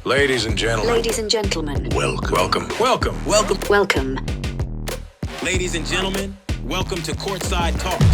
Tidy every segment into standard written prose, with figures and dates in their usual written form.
Ladies and gentlemen. Ladies and gentlemen. Welcome. Ladies and gentlemen, welcome to Courtside Talks.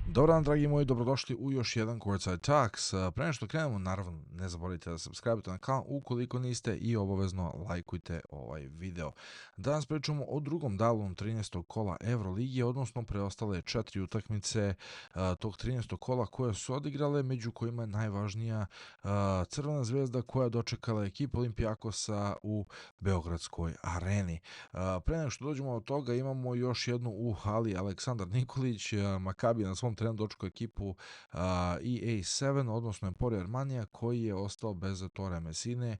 Dobar dan, dragi moji, dobrodošli u još jedan Courtside Talks. Pre nego što krenemo, naravno, ne zaboravite da subscribe-te na kanal ukoliko niste i obavezno lajkujte ovaj video. Danas pričamo o drugom danu 13. kola Euroligi, odnosno preostale 4 utakmice tog 13. kola koje su odigrale, među kojima je najvažnija Crvena zvezda koja dočekala ekipu Olimpijakosa u Beogradskoj areni. Pre nego što dođemo od toga, imamo još jednu u hali Aleksandar Nikolić, Makabi na svom terenu dočekao ekipu EA7, odnosno Emporio Armanija, koji je ostao bez Ettore Messine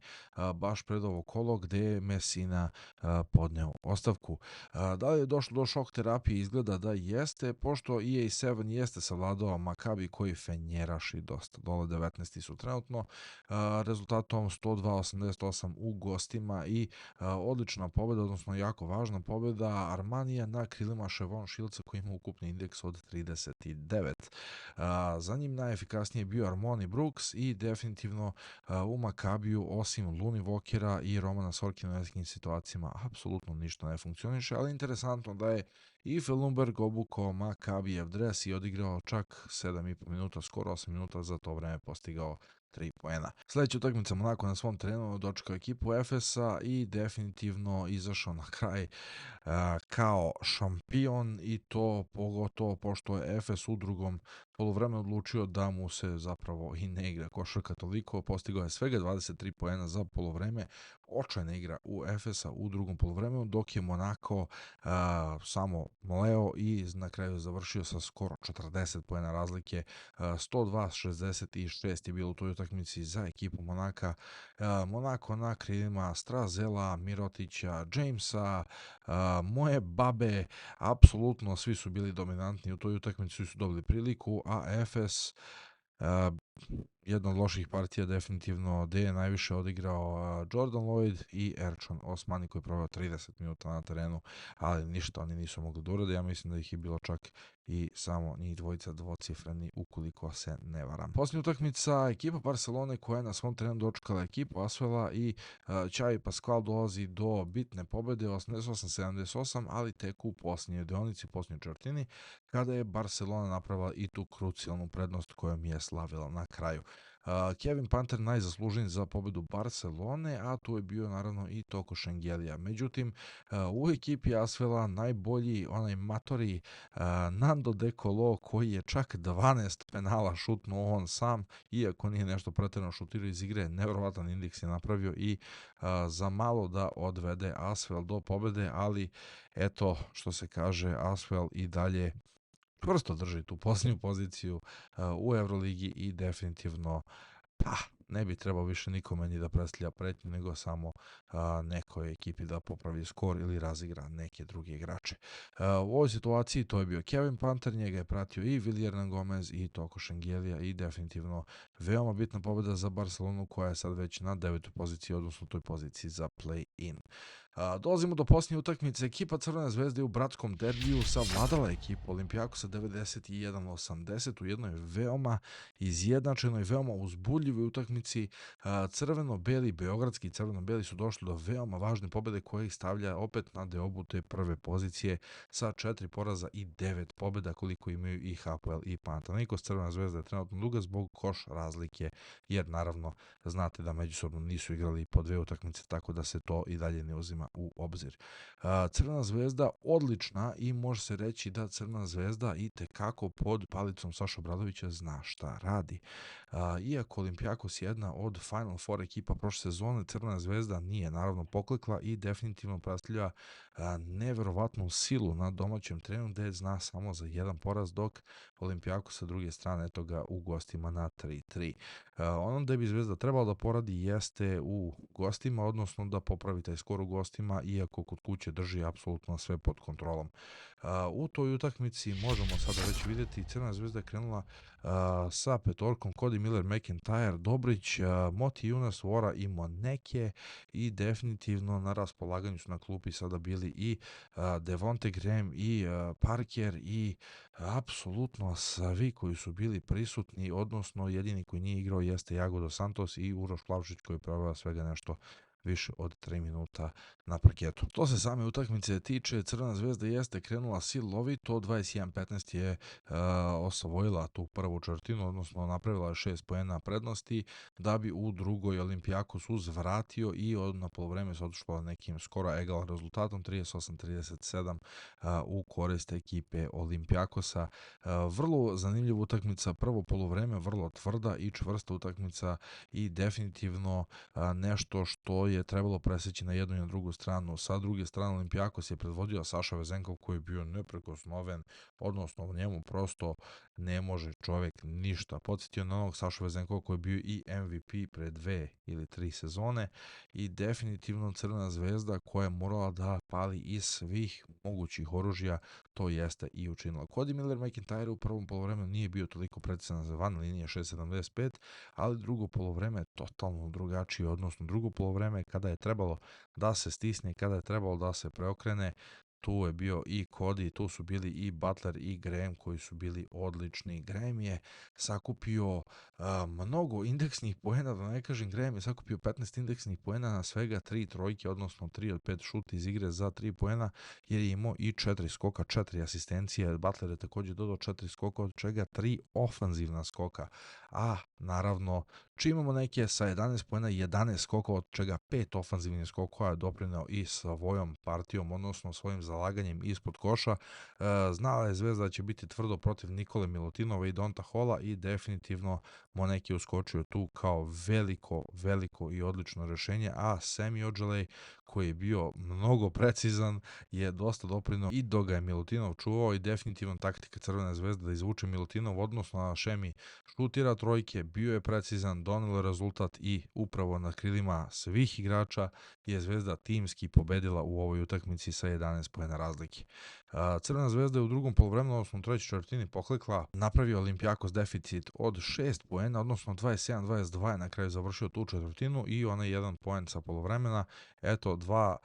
baš pred ovo kolo gde je Messina podneo ostavku. Da li je došlo do šok terapije? Izgleda da jeste, pošto EA7 jeste savladao Makabi koji fenjeraši dosta. Dole 19. su trenutno rezultatom 102-88 u gostima i odlična pobjeda, odnosno jako važna pobjeda Armanija na krilima Ševon Šilca koji ima ukupni indeks od 39. Za njim najefikasnije je bio Armoni Brooks i definitivno u Makabiju osim Looney Walkera i Romana Sorkina u nekim situacijama apsolutno ništa ne funkcioniše, ali interesantno da je i Felumberg obukao Makabijev dres i odigrao čak 7,5 minuta, skoro 8 minuta, za to vreme postigao 3 poena. Sljedeća utakmica Monako na svom terenu dočekao ekipu Efesa i definitivno izašao na kraj kao šampion, i to pogotovo pošto je Efes u drugom poluvremenu odlučio da mu se zapravo i ne igra košarka toliko. Postigao je svega 23 poena za poluvreme. Očajna igra u Efesa u drugom poluvremenu, dok je Monako samo mleo i na kraju završio sa skoro 40 poena razlike. 102-66 je bilo u toj utakmici za ekipu Monaka. Monako na krilima Strazela, Mirotića, Jamesa, moje babe, apsolutno svi su bili dominantni u toj utakmici, svi su dobili priliku, a Efes jedna od loših partija definitivno, gde je najviše odigrao Jordan Lloyd i Erčan Osmani koji je proveo 30 minuta na terenu, ali ništa oni nisu mogli da urade. Ja mislim da ih je bilo čak i samo njih dvojica dvocifreni ukoliko se ne varam. Posljednja utakmica ekipa Barcelone koja je na svom terenu dočekala ekipu Asvela i Xavi Pascual dolazi do bitne pobjede 88-78, ali tek u posljednjoj deonici, u posljednjoj četvrtini, kada je Barcelona napravila i tu krucijalnu prednost kojom je slavila na kraju. Kevin Panter najzasluženiji za pobjedu Barcelone, a tu je bio naravno i Toko Šengelija. Međutim, u ekipi Asvela najbolji onaj matori Nando De Colo, koji je čak 12 penala šutnuo on sam, iako nije nešto pretjerano šutirao iz igre, nevjerovatan indeks je napravio i za malo da odvede Asvel do pobjede, ali eto što se kaže, Asvel i dalje čvrsto drži tu posljednju poziciju u Euroligi i definitivno ne bi trebao više nikome ni da predstavlja pretnju, nego samo nekoj ekipi da popravi skor ili razigra neke druge igrače. U ovoj situaciji to je bio Kevin Panter, njega je pratio i Viljerna Gomez i Toko Šengelija i definitivno veoma bitna pobjeda za Barcelonu koja je sad već na 9. poziciji, odnosno toj poziciji za play-in. Dolazimo do posljednje utakmice. Ekipa Crvene zvezde u bratskom derbiju savladala ekipu Olimpijakosa 91-80 u jednoj veoma izjednačenoj, veoma uzbudljivoj utakmici. Crveno-beli, beogradski crveno-beli su došli do veoma važne pobjede koje ih stavlja opet na deobu te prve pozicije sa 4 poraza i 9 pobjeda koliko imaju i Hapoel i Panathinaikos. Crvena zvezda je trenutno druga zbog koš razlike, jer naravno znate da međusobno nisu igrali po 2 utakmice, tako da se to i dalje ne uzima u obzir. Crvena zvezda odlična i može se reći da Crvena zvezda i tekako pod palicom Saša Obradovića zna šta radi. Iako Olimpijakos je jedna od Final Four ekipa prošle sezone, Crvena zvezda nije naravno poklekla i definitivno predstavlja neverovatnu silu na domaćem terenu gde zna samo za jedan poraz, dok Olimpijakos sa druge strane eto ga u gostima na 3-3. Ono da bi Zvezda trebalo da poradi jeste u gostima, odnosno da popravi taj skor u gostima gostima, iako kod kuće drži apsolutno sve pod kontrolom. U toj utakmici možemo sada već vidjeti Crvena zvezda je krenula sa petorkom Cody Miller, McIntyre, Dobrić, Moti Junas, Vora i Moneke i definitivno na raspolaganju su na klupi sada bili i Devonte Graham i Parker i apsolutno svi koji su bili prisutni, odnosno jedini koji nije igrao jeste Jago dos Santos i Uroš Plavšić koji je proveo svega nešto više od 3 minuta na parketu. To se same utakmice tiče, Crvena zvezda jeste krenula silovito, 21-15 je osvojila tu prvu četvrtinu, odnosno napravila 6 poena prednosti, da bi u drugoj Olimpijakos uzvratio i na polovreme se otišlo nekim skoro egal rezultatom 38-37 u korist ekipe Olimpijakosa. Vrlo zanimljiva utakmica, prvo polovreme vrlo tvrda i čvrsta utakmica i definitivno nešto što je trebalo preseći na jednu i na drugu stranu. Sa druge strane Olimpijakos je predvodio Saša Vezenkov koji je bio neprekosnoven, odnosno njemu prosto ne može čovjek ništa. Podsjetio na onog Saša Vezenkova koji je bio i MVP pre 2 ili 3 sezone i definitivno Crvena zvezda koja je morala da pali iz svih mogućih oružja, to jeste i učinila. Cody Miller McIntyre u prvom polovremenu nije bio toliko precizan za van linije 6.75, ali drugo polovreme je totalno drugačije, odnosno drugo polovreme kada je trebalo da se stisne, kada je trebalo da se preokrene, tu je bio i Cody, tu su bili i Butler i Graham koji su bili odlični. Graham je sakupio mnogo indeksnih poena, da ne kažem, Graham je sakupio 15 indeksnih poena na svega 3 trojke, odnosno 3 od 5 šuta iz igre za 3 poena, jer je imao i 4 skoka, 4 asistencije. Butler je također dodao 4 skoka, od čega 3 ofanzivna skoka. A naravno, čim imamo neke sa 11 poena, 11 skokova, od čega 5 ofanzivnih skokova je doprineo i svojom partijom, odnosno svojim zalaganjem ispod koša. Znala je Zvezda da će biti tvrdo protiv Nikole Milutinova i Donta Hola i definitivno Moneke uskočio tu kao veliko i odlično rešenje, a Semi Ojeleye koji je bio mnogo precizan je dosta doprineo i dok ga je Milutinov čuvao i definitivno taktika Crvene zvezde da izvuče Milutinov, odnosno na Šemi šutira trojke, bio je precizan, donelo rezultat i upravo na krilima svih igrača je Zvezda timski pobedila u ovoj utakmici sa 11 poena razlike. Crvena zvezda je u drugom poluvremenu, odnosno u trećoj četvrtini poklekla, napravio Olimpijakos deficit od 6 poena, odnosno 27-22 je na kraju završio tu četvrtinu i onaj jedan poen sa poluvremena. Eto, dva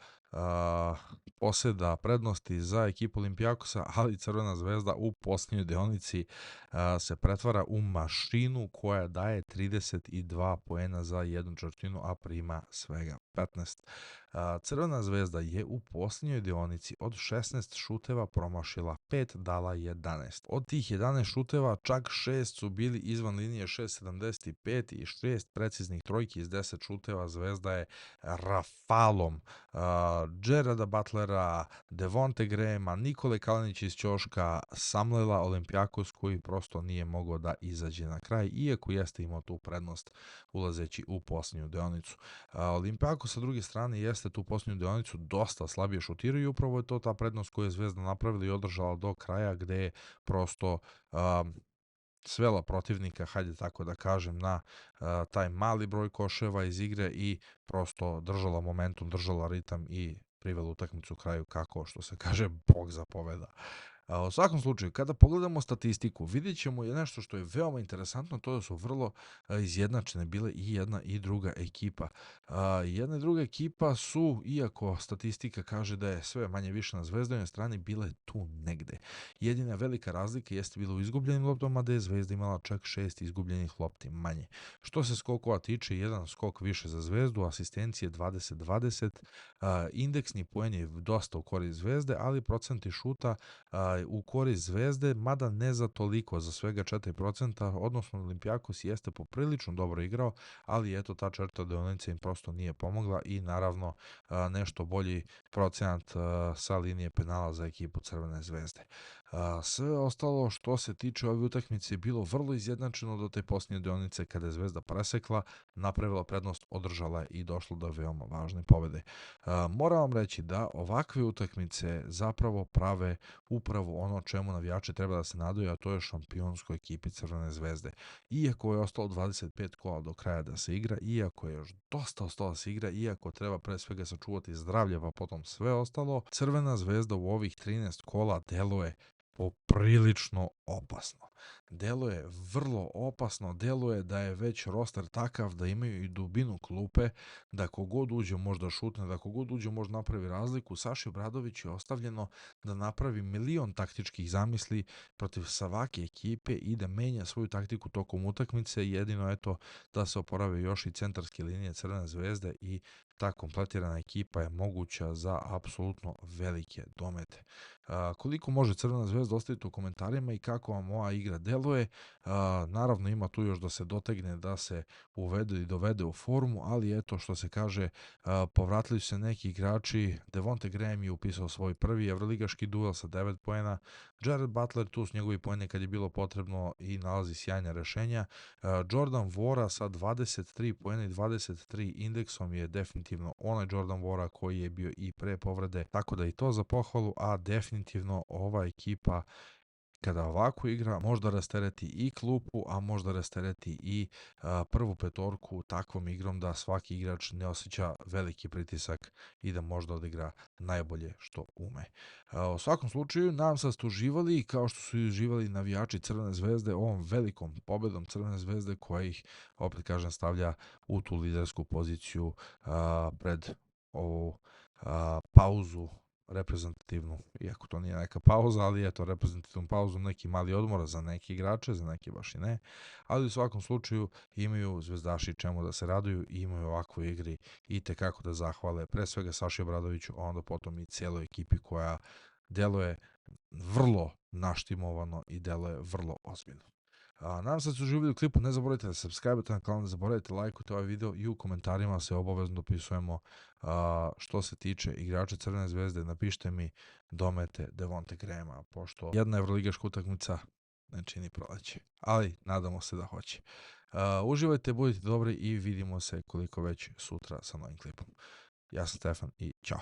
poseda prednosti za ekipu Olimpijakosa, ali Crvena zvezda u posljednjoj deonici se pretvara u mašinu koja daje 32 poena za jednu četvrtinu, a prima svega 15. Crvena zvezda je u posljednjoj deonici od 16 šuteva promašila 5, dala 11. Od tih 11 šuteva čak 6 su bili izvan linije 6.75 i 6 preciznih trojki iz 10 šuteva. Zvezda je rafalom Gerarda Butlera, Devonte Grahama, Nikole Kalinića iz ćoška samlela Olimpijakos koji prosto nije mogao da izađe na kraj, iako jeste imao tu prednost ulazeći u posljednju deonicu. Olimpijakos sa druge strane jeste tu posljednju deonicu dosta slabije šutirao i upravo je to ta prednost koju je Zvezda napravila i održala do kraja, gde je prosto svela protivnika, hajde tako da kažem, na taj mali broj koševa iz igre i prosto držala momentum, držala ritam i privela utakmicu kraju kako, što se kaže, Bog zapoveda. U svakom slučaju, kada pogledamo statistiku, vidjet ćemo je nešto što je veoma interesantno, to da su vrlo izjednačene bile i jedna i druga ekipa. Jedna i druga ekipa su, iako statistika kaže da je sve manje više na Zvezdinoj strani, bile tu negde. Jedina velika razlika jeste bila u izgubljenim loptama, da je Zvezda imala čak 6 izgubljenih lopti manje. Što se skokova tiče, jedan skok više za Zvezdu, asistencije 20-20, indeksni poen je dosta u korist Zvezde, ali procenti šuta u korist Zvezde, mada ne za toliko, za svega 4%, odnosno Olimpijakos jeste poprilično dobro igrao, ali eto ta četvrta deonica im prosto nije pomogla i naravno nešto bolji procenat sa linije penala za ekipu Crvene zvezde. Sve ostalo što se tiče ove utakmice je bilo vrlo izjednačeno do te posljednje deonice kada je Zvezda presekla, napravila prednost, održala je i došlo do veoma važne pobede. Moram vam reći da ovakve utakmice zapravo prave upravo pojavu ono čemu navijači treba da se nadaju, a to je šampionskoj ekipi Crvene zvezde. Iako je ostalo 25 kola do kraja da se igra, iako je još dosta ostalo da se igra, iako treba pre svega sačuvati zdravlje, pa potom sve ostalo, Crvena zvezda u ovih 13 kola deluje poprilično opasno. Deluje vrlo opasno, deluje da je već roster takav da imaju i dubinu klupe, da kogod uđe možda šutne, da kogod uđe možda napravi razliku. Saši Obradović je ostavljeno da napravi milion taktičkih zamisli protiv svake ekipe i da menja svoju taktiku tokom utakmice, jedino eto da se oporave još i centarske linije Crvene zvezde i ta kompletirana ekipa je moguća za apsolutno velike domete. Koliko može Crvena zvezda ostaviti u komentarima i kako vam ova igra deluje. Naravno ima tu još da se dotegne, da se uvede i dovede u formu, ali eto što se kaže, povratili su se neki igrači. Devonte Graham je upisao svoj prvi evroligaški duel sa 9 poena, Jared Butler tu s njegovi poene kad je bilo potrebno i nalazi sjajna rešenja. Jordan Vora sa 23 poena i 23 indeksom je definitivno onaj Jordan Vora koji je bio i pre povrede, tako da i to za pohvalu, a definitivno ova ekipa kada ovako igra možda rastereti i klupu, a možda rastereti i prvu petorku takvom igrom da svaki igrač ne osjeća veliki pritisak i da možda odigra najbolje što ume. U svakom slučaju, nadam se da ste uživali, kao što su i uživali navijači Crvene zvezde ovom velikom pobedom Crvene zvezde koja ih, opet kažem, stavlja u tu lidersku poziciju pred ovu pauzu reprezentativnu, iako to nije neka pauza, ali eto, reprezentativnu pauzu, neki mali odmor za neke igrače, za neke baš i ne, ali u svakom slučaju imaju zvezdaši čemu da se raduju i imaju ovakvu igri i tekako da zahvale pre svega Saši Obradoviću, a onda potom i cijeloj ekipi koja deluje vrlo naštimovano i deluje vrlo ozbiljno. Nadam se da ste uživali u klipu, ne zaboravite da subscribe-te na kanal, ne zaboravite lajkujte ovaj video i u komentarima se obavezno dopisujemo što se tiče igrača Crvene zvezde, napišite mi domete Devonte Grahama, pošto jedna evroligaška utakmica ne čini proleće, ali nadamo se da hoće. Uživajte, budite dobri i vidimo se koliko već sutra sa novim klipom. Ja sam Stefan i ćao.